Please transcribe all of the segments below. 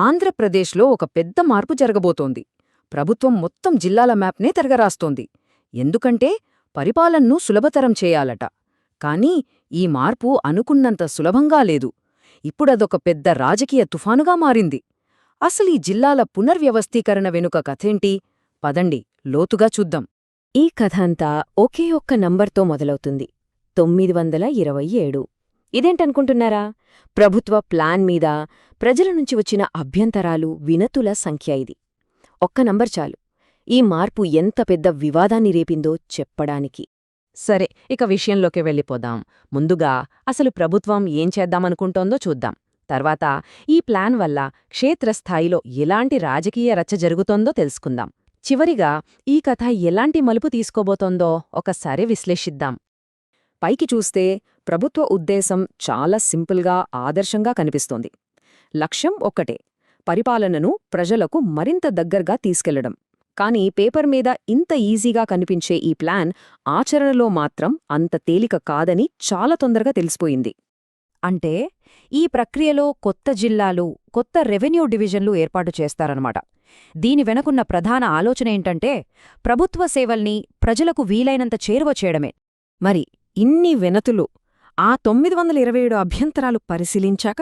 ఆంధ్రప్రదేశ్లో ఒక పెద్ద మార్పు జరగబోతోంది. ప్రభుత్వం మొత్తం జిల్లాల మ్యాప్నే తిరగరాస్తోంది. ఎందుకంటే పరిపాలనను సులభతరం చేయాలట. కానీ ఈ మార్పు అనుకున్నంత సులభంగా లేదు. ఇప్పుడదొక పెద్ద రాజకీయ తుఫానుగా మారింది. అసలీ జిల్లాల పునర్వ్యవస్థీకరణ వెనుక కథేంటి? పదండి లోతుగా చూద్దాం. ఈ కథంతా ఒకే ఒక్క నంబర్తో మొదలవుతుంది. 927. ఇదేంటనుకుంటున్నారా? ప్రభుత్వ ప్లాన్ మీద ప్రజల నుంచి వచ్చిన అభ్యంతరాలు, వినతుల సంఖ్య ఇది. ఒక్క నంబర్ చాలు ఈ మార్పు ఎంత పెద్ద వివాదాన్ని రేపిందో చెప్పడానికి. సరే, ఇక విషయంలోకి వెళ్ళిపోదాం. ముందుగా అసలు ప్రభుత్వం ఏం చేద్దామనుకుంటోందో చూద్దాం. తర్వాత ఈ ప్లాన్ వల్ల క్షేత్రస్థాయిలో ఎలాంటి రాజకీయ రచ్చ జరుగుతోందో తెలుసుకుందాం. చివరిగా ఈ కథ ఎలాంటి మలుపు తీసుకోబోతోందో ఒకసారి విశ్లేషిద్దాం. పైకి చూస్తే ప్రభుత్వ ఉద్దేశం చాలా సింపుల్గా, ఆదర్శంగా కనిపిస్తోంది. లక్ష్యం ఒక్కటే, పరిపాలనను ప్రజలకు మరింత దగ్గరగా తీసుకెళ్లడం. కానీ పేపర్ మీద ఇంత ఈజీగా కనిపించే ఈ ప్లాన్ ఆచరణలో మాత్రం అంత తేలిక కాదని చాలా తొందరగా తెలిసిపోయింది. అంటే ఈ ప్రక్రియలో కొత్త జిల్లాలు, కొత్త రెవెన్యూ డివిజన్లు ఏర్పాటు చేస్తారన్నమాట. దీని వెనకున్న ప్రధాన ఆలోచన ఏంటంటే ప్రభుత్వ సేవల్ని ప్రజలకు వీలైనంత చేరువ చేయడమే. మరి ఇన్ని వెనతులు, ఆ 927 అభ్యంతరాలు పరిశీలించాక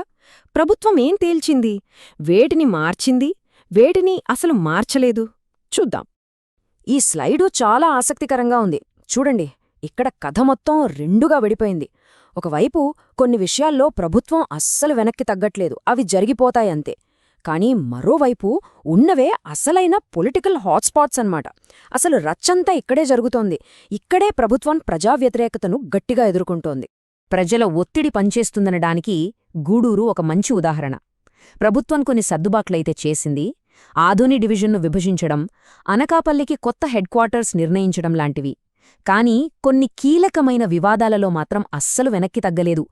ప్రభుత్వం ఏం తేల్చింది? వేటిని మార్చింది, వేటిని అసలు మార్చలేదు? చూద్దాం. ఈ స్లైడు చాలా ఆసక్తికరంగా ఉంది. చూడండి, ఇక్కడ కథ మొత్తం రెండుగా విడిపోయింది. ఒకవైపు కొన్ని విషయాల్లో ప్రభుత్వం అస్సలు వెనక్కి తగ్గట్లేదు, అవి జరిగిపోతాయంతే. కానీ మరోవైపు ఉన్నవే అసలైన పొలిటికల్ హాట్స్పాట్స్ అన్నమాట. అసలు రచ్చంతా ఇక్కడే జరుగుతోంది. ఇక్కడే ప్రభుత్వం ప్రజా వ్యతిరేకతను గట్టిగా ఎదుర్కొంటోంది. ప్రజల ఒత్తిడి పనిచేస్తుందనడానికి గూడూరు ఒక మంచి ఉదాహరణ. ప్రభుత్వం కొన్ని సర్దుబాట్లయితే చేసింది. ఆదోని డివిజన్ను విభజించడం, అనకాపల్లికి కొత్త హెడ్ క్వార్టర్స్ నిర్ణయించడం లాంటివి. కానీ కొన్ని కీలకమైన వివాదాలలో మాత్రం అస్సలు వెనక్కి తగ్గలేదు.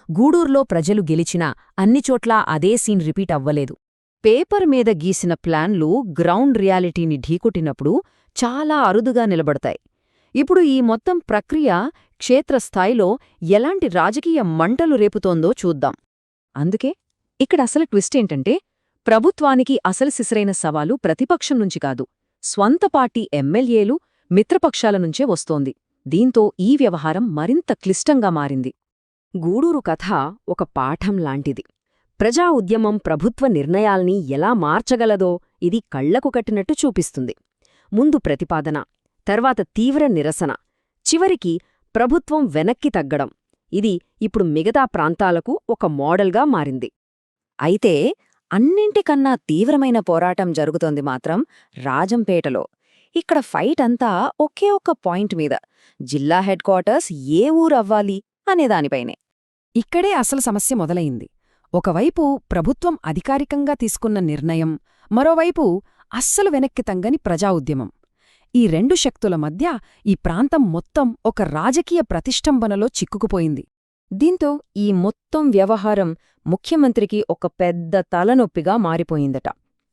గూడూరులో ప్రజలు గెలిచినా అన్నిచోట్లా అదే సీన్ రిపీట్ అవ్వలేదు. పేపర్ మీద గీసిన ప్లాన్లు గ్రౌండ్ రియాలిటీని ఢీకొట్టినప్పుడు చాలా అరుదుగా నిలబడతాయి. ఇప్పుడు ఈ మొత్తం ప్రక్రియ క్షేత్రస్థాయిలో ఎలాంటి రాజకీయ మంటలు రేపుతోందో చూద్దాం. అందుకే ఇక్కడ అసలు ట్విస్ట్ ఏంటంటే, ప్రభుత్వానికి అసలు సిసరైన సవాలు ప్రతిపక్షం నుంచి కాదు, స్వంత పార్టీ ఎమ్మెల్యేలు, మిత్రపక్షాల నుంచే వస్తోంది. దీంతో ఈ వ్యవహారం మరింత క్లిష్టంగా మారింది. గూడూరు కథ ఒక పాఠం లాంటిది. ప్రజా ఉద్యమం ప్రభుత్వ నిర్ణయాల్ని ఎలా మార్చగలదో ఇది కళ్లకు కట్టినట్టు చూపిస్తుంది. ముందు ప్రతిపాదన, తర్వాత తీవ్ర నిరసన, చివరికి ప్రభుత్వం వెనక్కి తగ్గడం. ఇది ఇప్పుడు మిగతా ప్రాంతాలకు ఒక మోడల్గా మారింది. అయితే అన్నింటికన్నా తీవ్రమైన పోరాటం జరుగుతోంది మాత్రం రాజంపేటలో. ఇక్కడ ఫైట్ అంతా ఒకే ఒక్క పాయింట్ మీద, జిల్లా హెడ్ క్వార్టర్స్ ఏ ఊరవ్వాలి అనేదానిపైనే. ఇక్కడే అసలు సమస్య మొదలయింది. ఒకవైపు ప్రభుత్వం అధికారికంగా తీసుకున్న నిర్ణయం, మరోవైపు అస్సలు వెనక్కి తంగని ప్రజా ఉద్యమం. ఈ రెండు శక్తుల మధ్య ఈ ప్రాంతం మొత్తం ఒక రాజకీయ ప్రతిష్టంభనలో చిక్కుకుపోయింది. దీంతో ఈ మొత్తం వ్యవహారం ముఖ్యమంత్రికి ఒక పెద్ద తలనొప్పిగా మారిపోయిందట.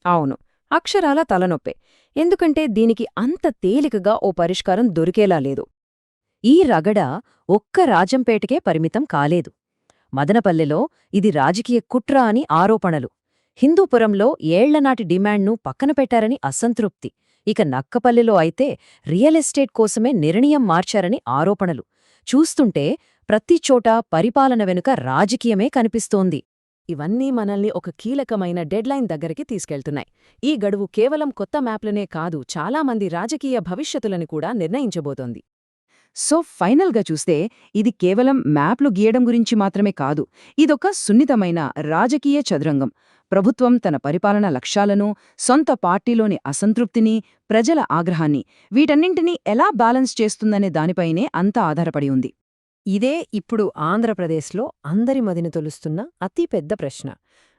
అవును, అక్షరాల తలనొప్పే. ఎందుకంటే దీనికి అంత తేలికగా ఓ పరిష్కారం దొరికేలా లేదు. ఈ రగడ ఒక్క రాజంపేటకే పరిమితం కాలేదు. మదనపల్లెలో ఇది రాజకీయ కుట్ర అని ఆరోపణలు, హిందూపురంలో ఏళ్లనాటి డిమాండ్ను పక్కన పెట్టారని అసంతృప్తి, ఇక నక్కపల్లెలో అయితే రియల్ ఎస్టేట్ కోసమే నిర్ణయం మార్చారని ఆరోపణలు. చూస్తుంటే ప్రతిచోటా పరిపాలన వెనుక రాజకీయమే కనిపిస్తోంది. ఇవన్నీ మనల్ని ఒక కీలకమైన డెడ్లైన్ దగ్గరికి తీసుకెళ్తున్నాయి. ఈ గడువు కేవలం కొత్త మ్యాప్లనే కాదు, చాలామంది రాజకీయ భవిష్యత్తులను కూడా నిర్ణయించబోతోంది. సో ఫైనల్గా చూస్తే ఇది కేవలం మ్యాప్లు గీయడం గురించి మాత్రమే కాదు, ఇదొక సున్నితమైన రాజకీయ చదురంగం. ప్రభుత్వం తన పరిపాలన లక్ష్యాలను, సొంత పార్టీలోని అసంతృప్తిని, ప్రజల ఆగ్రహాన్ని, వీటన్నింటినీ ఎలా బ్యాలెన్స్ చేస్తుందనే దానిపైనే అంతా ఆధారపడి ఉంది. ఇదే ఇప్పుడు ఆంధ్రప్రదేశ్లో అందరి మదిని తొలుస్తున్న అతిపెద్ద ప్రశ్న.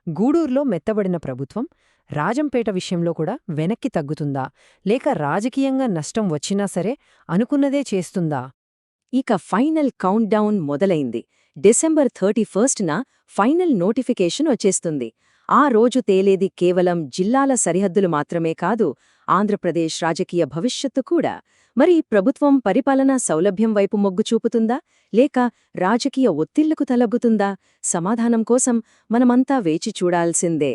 గూడూరులో మెత్తబడిన ప్రభుత్వం రాజంపేట విషయంలో కూడా వెనక్కి తగ్గుతుందా, లేక రాజకీయంగా నష్టం వచ్చినా సరే అనుకున్నదే చేస్తుందా? ఇక ఫైనల్ కౌంట్ డౌన్ మొదలైంది. డిసెంబర్ 31న ఫైనల్ నోటిఫికేషన్ వచ్చేస్తుంది. ఆ రోజు తేలేది కేవలం జిల్లాల సరిహద్దులు మాత్రమే కాదు, ఆంధ్రప్రదేశ్ రాజకీయ భవిష్యత్తు కూడా. మరి ప్రభుత్వం పరిపాలనా సౌలభ్యం వైపు మొగ్గు చూపుతుందా, లేక రాజకీయ ఒత్తిళ్లకు తలగ్గుతుందా? సమాధానం కోసం మనమంతా వేచి చూడాల్సిందే.